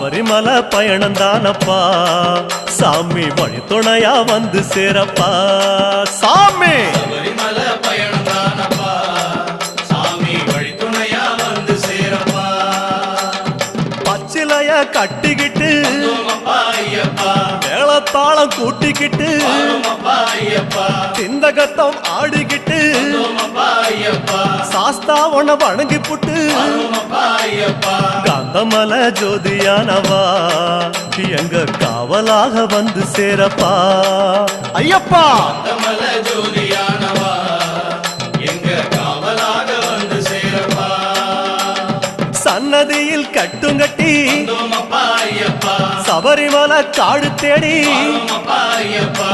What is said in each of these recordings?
சபரிமலை பயணம் தானப்பா சாமி வழி துணையா வந்து சேரப்பா சாமி சபரிமலை பயணம் தானப்பா சாமி வழி துணையா வந்து சேரப்பா பச்சிலைய கட்டிக்கிட்டு ஐயப்பா மேளத்தாளம் கூட்டிக்கிட்டு ஐயப்பா சிந்தகத்தம் ஆடிக்கிட்டு ஐயப்பா சாஸ்தா உன வணங்கி புட்டு ஐயப்பா காந்தமலை ஜோதியானவா எங்க காவலாக வந்து சேரப்பா ஐயப்பா காந்தமலை ஜோதியானவா எங்க காவலாக வந்து சேரப்பா சன்னதியில் கட்டுங்கட்டி ஐயப்பா சபரிமலை காடு தேடி ஐயப்பா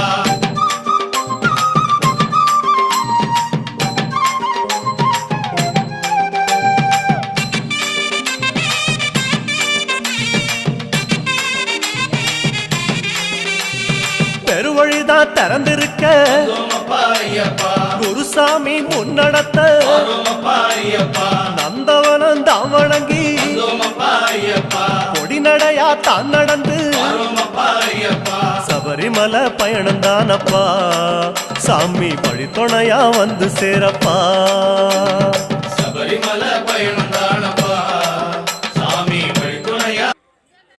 பெருவழிதான் திறந்திருக்க குருசாமி முன்னடத்த நந்தவனம் தான் வணங்கி கொடிநடையா தான் நடந்து சபரிமலை பயணம் தானப்பா சாமி வழி துணையா வந்து சேரப்பா சபரிமலை பயணம்